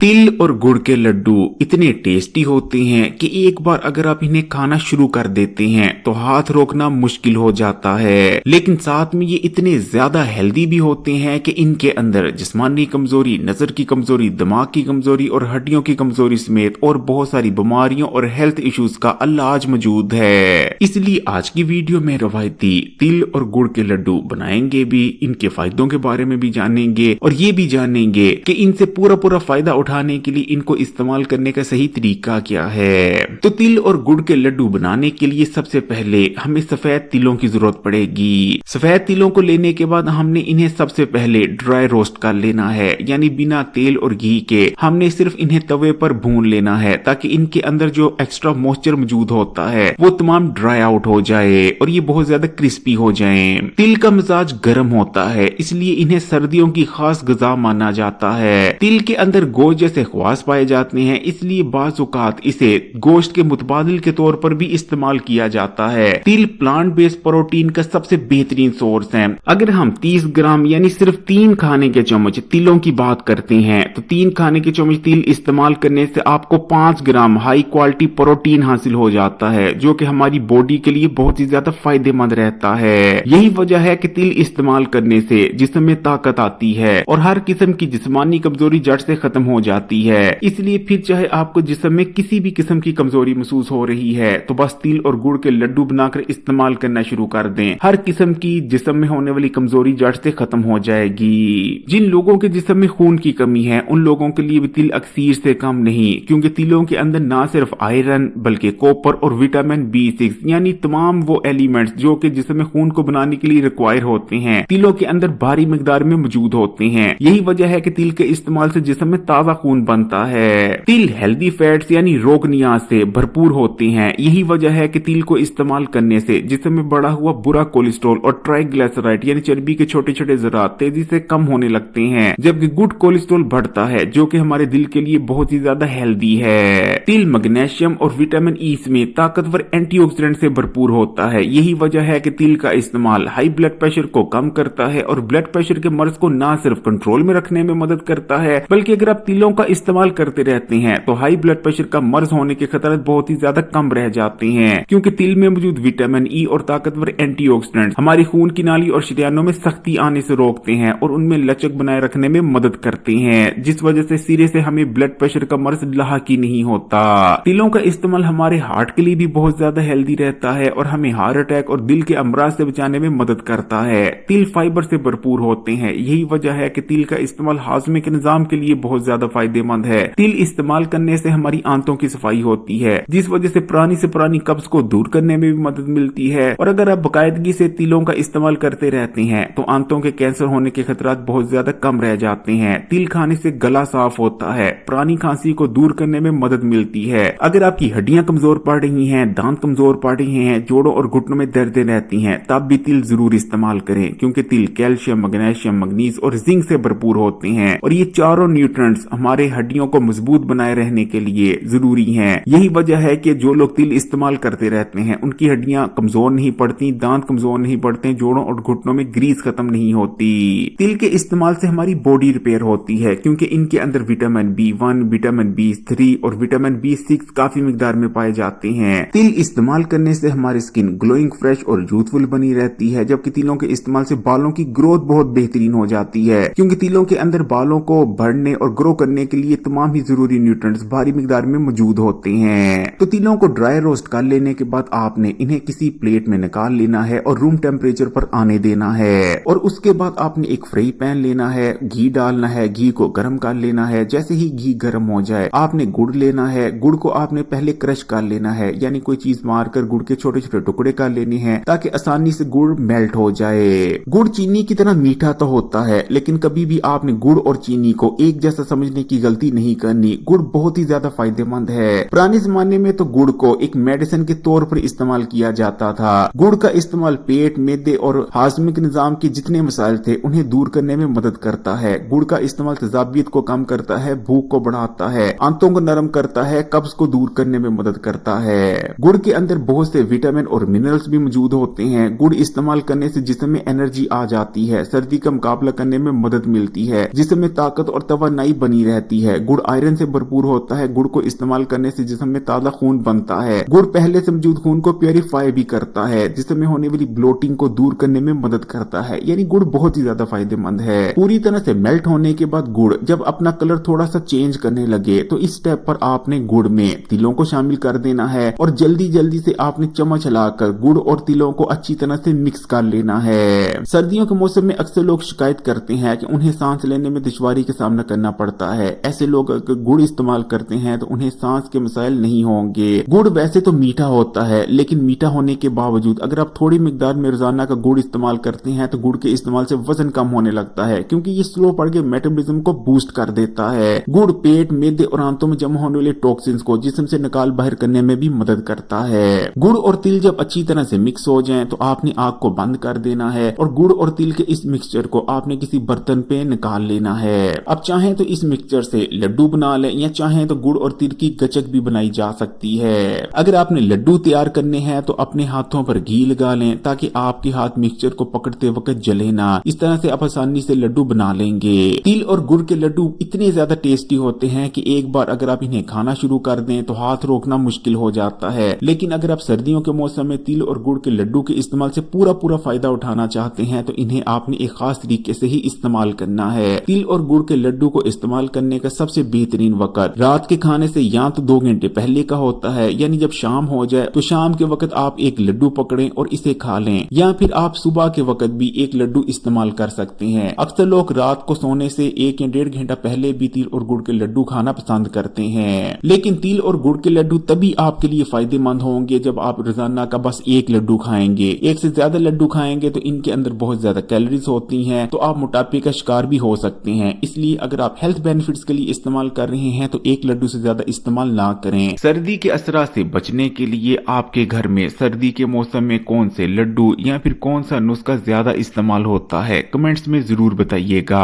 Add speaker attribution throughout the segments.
Speaker 1: तिल और गुड़ के लड्डू इतने टेस्टी होते हैं कि एक बार अगर आप इन्हें खाना शुरू कर देते हैं तो हाथ रोकना मुश्किल हो जाता है। लेकिन साथ में ये इतने ज्यादा हेल्दी भी होते हैं कि इनके अंदर जिस्मानी कमजोरी, नजर की कमजोरी, दिमाग की कमजोरी और हड्डियों की कमजोरी समेत और बहुत सारी बीमारियों और हेल्थ इश्यूज का इलाज मौजूद है। इसलिए आज की वीडियो में रवायती तिल और गुड़ के लड्डू बनाएंगे भी, इनके फायदों के बारे में भी जानेंगे और ये भी जानेंगे कि इनसे पूरा फायदा उठाने के लिए इनको इस्तेमाल करने का सही तरीका क्या है। तो तिल और गुड़ के लड्डू बनाने के लिए सबसे पहले हमें सफेद तिलों की जरूरत पड़ेगी। सफेद तिलों को लेने के बाद हमने इन्हें सबसे पहले ड्राई रोस्ट कर लेना है, यानी बिना तेल और घी के हमने सिर्फ इन्हें तवे पर भून लेना है ताकि इनके अंदर जो एक्स्ट्रा मॉइस्चर मौजूद होता है वो तमाम ड्राई आउट हो जाए और ये बहुत ज्यादा क्रिस्पी हो जाए। तिल का मिजाज गर्म होता है, इसलिए इन्हें सर्दियों की खास गजा माना जाता है। तिल के अंदर गोश्त जैसे ख्वास पाए जाते हैं, इसलिए बाज़ औक़ात इसे गोश्त के मुतबादिल के तौर पर भी इस्तेमाल किया जाता है। तिल प्लांट बेस्ड प्रोटीन का सबसे बेहतरीन सोर्स है। अगर हम 30 ग्राम यानी सिर्फ 3 खाने के चम्मच तिलों की बात करते हैं तो 3 खाने के चम्मच तिल इस्तेमाल करने से आपको 5 ग्राम हाई क्वालिटी प्रोटीन हासिल हो जाता है, जो कि हमारी बॉडी के लिए बहुत ही ज्यादा फायदेमंद रहता है। यही वजह है कि तिल इस्तेमाल करने से जिस्म में ताकत आती है और हर किस्म की जिस्मानी कमजोरी जड़ से खत्म हो जाती है। इसलिए फिर चाहे आपको जिस्म में किसी भी किस्म की कमजोरी महसूस हो रही है तो बस तिल और गुड़ के लड्डू बनाकर इस्तेमाल करना शुरू कर दें। हर किस्म की जिस्म में होने वाली कमजोरी जड़ से खत्म हो जाएगी। जिन लोगों के जिस्म में खून की कमी है उन लोगों के लिए भी तिल अक्सीर से कम नहीं, क्योंकि तिलों के अंदर ना सिर्फ आयरन बल्कि कॉपर और विटामिन B6 यानी तमाम वो एलिमेंट्स जो कि जिस्म में खून को बनाने के लिए रिक्वायर होते हैं तिलों के अंदर भारी मिकदार में मौजूद होते हैं। यही वजह है कि तिल के इस्तेमाल से जिस्म में ताजा खून बनता है। तिल हेल्दी फैट्स यानी रोगनियाज से भरपूर होते हैं। यही वजह है कि तिल को इस्तेमाल करने से जिस्म में बढ़ा हुआ बुरा कोलेस्ट्रॉल और ट्राइग्लिसराइड यानी चर्बी के छोटे छोटे ज़रात तेजी से कम होने लगते हैं, जबकि गुड कोलेस्ट्रॉल बढ़ता है जो कि हमारे दिल के लिए बहुत ही ज्यादा हेल्दी है। तिल मैग्नीशियम और विटामिन ई समेत ताकतवर एंटीऑक्सीडेंट से भरपूर होता है। यही वजह है कि तिल का इस्तेमाल हाई ब्लड प्रेशर को कम करता है और ब्लड प्रेशर के मर्ज को न सिर्फ कंट्रोल में रखने में मदद करता है बल्कि अगर आप तिलों का इस्तेमाल करते रहते हैं तो हाई ब्लड प्रेशर का मर्ज होने के खतरे बहुत ही ज्यादा कम रह जाते हैं, क्योंकि तिल में मौजूद विटामिन ई और ताकतवर एंटीऑक्सीडेंट हमारी खून की नाली और शरीयानों में सख्ती आने से रोकते हैं और उनमें लचक बनाए रखने में मदद करते हैं, जिस वजह से सिरे से हमें ब्लड प्रेशर का मर्ज लाहक ही नहीं होता। तिलों का इस्तेमाल हमारे हार्ट के लिए भी बहुत ज्यादा हेल्दी रहता है और हमें हार्ट अटैक और दिल के अमराज से बचाने में मदद करता है। तिल फाइबर से भरपूर होते हैं। यही वजह है कि तिल का इस्तेमाल हाजमे के निजाम के लिए बहुत ज्यादा फायदेमंद है। तिल इस्तेमाल करने से हमारी आंतों की सफाई होती है, जिस वजह से पुरानी कब्ज को दूर करने में भी मदद मिलती है। और अगर आप बाकायदगी से तिलों का इस्तेमाल करते रहते हैं तो आंतों के कैंसर होने के खतरात बहुत ज्यादा कम रह जाते हैं। तिल खाने से गला साफ होता है, पुरानी खांसी को दूर करने में मदद मिलती है। अगर आपकी हड्डियां कमजोर पड़ रही हैं, दांत कमजोर पड़ रहे हैं, जोड़ों और घुटनों में दर्दें रहती हैं, तब भी तिल जरूर इस्तेमाल करें, क्योंकि तिल कैल्शियम, मैग्नीशियम, मैग्नीज और जिंक से भरपूर होते हैं और ये चारों न्यूट्रिएंट्स हमारे हड्डियों को मजबूत बनाए रहने के लिए जरूरी हैं। यही वजह है कि जो लोग तिल इस्तेमाल करते रहते हैं उनकी हड्डियां कमजोर नहीं पड़ती, दांत कमजोर नहीं पड़ते, जोड़ों और घुटनों में ग्रीस खत्म नहीं होती। तिल के इस्तेमाल से हमारी बॉडी रिपेयर होती है, क्योंकि इनके अंदर विटामिन B1, विटामिन B3 और विटामिन B6 काफी मिकदार में पाए जाते हैं। तिल इस्तेमाल करने से हमारी स्किन ग्लोइंग, फ्रेश और यूथफुल बनी रहती है, जबकि तिलों के इस्तेमाल से बालों की ग्रोथ बहुत बेहतरीन हो जाती है, क्योंकि तिलों के अंदर बालों को बढ़ने और ग्रो करने के लिए तमाम ही जरूरी न्यूट्रिएंट्स भारी मिकदार में मौजूद होते हैं। तो तिलों को ड्राई रोस्ट कर लेने के बाद आपने इन्हें किसी प्लेट में निकाल लेना है और रूम टेम्परेचर पर आने देना है। और उसके बाद आपने एक फ्राई पैन लेना है, घी डालना है, घी को गर्म कर लेना है। जैसे ही घी गर्म हो जाए आपने गुड़ लेना है। गुड़ को आपने पहले क्रश कर लेना है, यानी कोई चीज मारकर गुड़ के छोटे छोटे टुकड़े कर लेने हैं ताकि आसानी से गुड़ मेल्ट हो जाए। गुड़ चीनी की तरह मीठा तो होता है, लेकिन कभी भी आपने गुड़ और चीनी को एक जैसा समझने की गलती नहीं करनी। गुड़ बहुत ही ज्यादा फायदेमंद है। पुराने जमाने में तो गुड़ को एक मेडिसिन के तौर पर इस्तेमाल किया जाता था। गुड़ का इस्तेमाल पेट, मैदे और हाजमिक निजाम के जितने मसाइल थे उन्हें दूर करने में मदद करता है। गुड़ का इस्तेमाल तेजाबियत को कम करता है, भूख को बढ़ाता है, आंतों को नरम करता है, कब्ज को दूर करने में मदद करता है। गुड़ के अंदर बहुत से विटामिन और मिनरल्स भी मौजूद होते हैं। गुड़ इस्तेमाल करने से जिस्म में एनर्जी आ जाती है, सर्दी का मुकाबला करने में मदद मिलती है, जिस्म में ताकत और तवानाई बनी रहती है। गुड़ आयरन से भरपूर होता है। गुड़ को इस्तेमाल करने से जिस्म में ताजा खून बनता है। गुड़ पहले से मौजूद खून को प्योरीफाई भी करता है, जिसम में होने वाली ब्लोटिंग को दूर करने में मदद करता है। यानी गुड़ बहुत ही ज्यादा फायदेमंद है। पूरी तरह से मेल्ट होने के बाद गुड़ जब अपना कलर थोड़ा सा चेंज करने लगे तो इस स्टेप पर आपने गुड़ में तिलों को शामिल कर देना है और जल्दी जल्दी से आपने चम्मच हिलाकर गुड़ और तिलों को अच्छी तरह से मिक्स कर लेना है। सर्दियों के मौसम में अक्सर लोग शिकायत करते हैं कि उन्हें सांस लेने में दुश्वारी का सामना करना पड़ता है। ऐसे लोग अगर गुड़ इस्तेमाल करते हैं तो उन्हें सांस के मसाइल नहीं होंगे। गुड़ वैसे तो मीठा होता है, लेकिन मीठा होने के बावजूद अगर आप थोड़ी मिकदार में रोजाना का गुड़ इस्तेमाल करते हैं तो गुड़ के इस्तेमाल से वजन कम होने लगता है, क्योंकि ये स्लो पड़ के मेटाबॉलिज्म को बूस्ट कर देता है। गुड़ पेट, मैदे और आंतों में जमा होने वाले टॉक्सिन्स को जिस्म से निकाल बाहर करने में भी मदद करता है। गुड़ और तिल जब अच्छी तरह से मिक्स हो जाएं तो आपने आग को बंद कर देना है और गुड़ और तिल के इस मिक्सचर को आपने किसी बर्तन पे निकाल लेना है। अब चाहें तो इस मिक्सचर से लड्डू बना लें या चाहें तो गुड़ और तिल की गचक भी बनाई जा सकती है। अगर आपने लड्डू तैयार करने हैं तो अपने हाथों पर घी लगा लें ताकि आपके हाथ मिक्सचर को पकड़ते वक्त जले ना। इस तरह से आप आसानी से लड्डू बना लेंगे। तिल और गुड़ के लड्डू इतने ज्यादा टेस्टी होते हैं कि एक बार अगर आप इन्हें खाना शुरू कर दें तो हाथ रोकना मुश्किल हो जाता है। लेकिन अगर आप सर्दियों के मौसम में तिल और गुड़ के लड्डू के इस्तेमाल से पूरा फायदा उठाना चाहते हैं तो इन्हें आपने एक खास तरीके से ही इस्तेमाल करना है। तिल और गुड़ के लड्डू को इस्तेमाल करने का सबसे बेहतरीन वक्त रात के खाने से या तो 2 घंटे पहले का होता है, यानी जब शाम हो जाए तो शाम के वक्त आप एक लड्डू पकड़ें और इसे खा लें, या फिर आप सुबह के वक्त भी एक लड्डू इस्तेमाल कर सकते हैं। अक्सर लोग रात को सोने से 1 या 1.5 घंटा पहले भी तिल और गुड़ के लड्डू खाना पसंद करते हैं। लेकिन तिल और गुड़ के लड्डू तभी आपके लिए फायदेमंद होंगे जब आप रोजाना का बस एक लड्डू खाएंगे। एक से ज्यादा लड्डू खाएंगे तो इनके अंदर बहुत ज्यादा कैलोरीज होती हैं, तो आप मोटापे का शिकार भी हो सकते हैं। इसलिए अगर आप हेल्थ बेनिफिट्स के लिए इस्तेमाल कर रहे हैं तो एक लड्डू से ज्यादा इस्तेमाल ना करें। सर्दी के असरा से बचने के लिए आपके घर में सर्दी के मौसम में कौन से लड्डू या फिर कौन सा नुस्खा ज्यादा इस्तेमाल होता है, कमेंट्स में जरूर बताइएगा।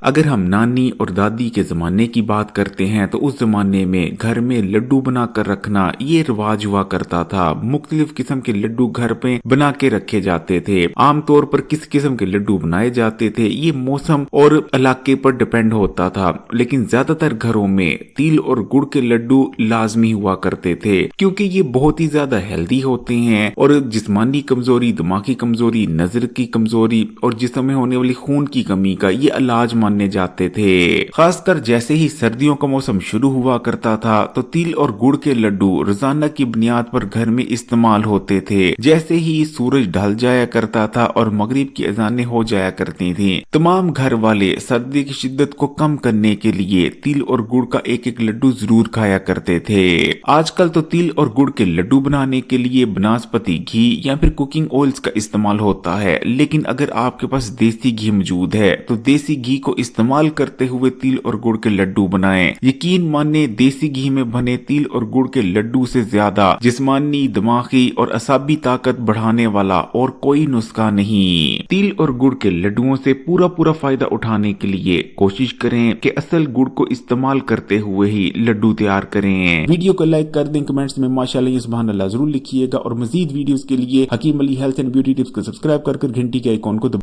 Speaker 1: अगर हम नानी और दादी के जमाने की बात करते हैं तो उस जमाने में घर में लड्डू बनाकर रखना ये रिवाज हुआ करता था। मुख्तलिफ किस्म के लड्डू घर पे बना के रखे जाते थे। आमतौर पर किस किस्म के लड्डू बनाए जाते थे ये मौसम और इलाके पर डिपेंड होता था, लेकिन ज्यादातर घरों में तिल और गुड़ के लड्डू लाजमी हुआ करते थे, क्योंकि ये बहुत ही ज्यादा हेल्दी होते हैं और जिस्मानी कमजोरी, दिमागी कमजोरी, नजर की कमजोरी और जिस्म में होने वाली खून की कमी का ये इलाज माने जाते थे। खासकर जैसे ही सर्दियों का मौसम शुरू हुआ करता था तो तिल और गुड़ के लड्डू रोजाना की बुनियाद पर घर में इस्तेमाल होते थे। जैसे ही सूरज ढल जाया करता था और मगरिब की अजानें हो जाया करती थी, तमाम घर वाले सर्दी की शिद्दत को कम करने के लिए तिल और गुड़ का एक एक लड्डू जरूर खाया करते थे। आजकल तो तिल और गुड़ के लड्डू बनाने के लिए बनास्पति घी या फिर कुकिंग ऑयल्स का इस्तेमाल होता है, लेकिन अगर आपके पास देसी घी मौजूद है तो देसी घी को इस्तेमाल करते हुए तिल और गुड़ के लड्डू बनाएं। यकीन माने देसी घी में बने तिल और गुड़ के लड्डू से ज्यादा जिस्मानी, दिमागी और असाबी ताकत बढ़ाने वाला और कोई नुस्खा नहीं। तिल और गुड़ के लड्डुओं से पूरा फायदा उठाने के लिए कोशिश करें कि असल गुड़ को इस्तेमाल करते हुए ही लड्डू तैयार करें। वीडियो को लाइक कर दें, कमेंट्स में माशाअल्लाह या सुभान अल्लाह जरूर लिखिएगा और मजीद वीडियोस के लिए Hakeem Ali health and beauty tips को सब्सक्राइब कर घंटी के आइकॉन को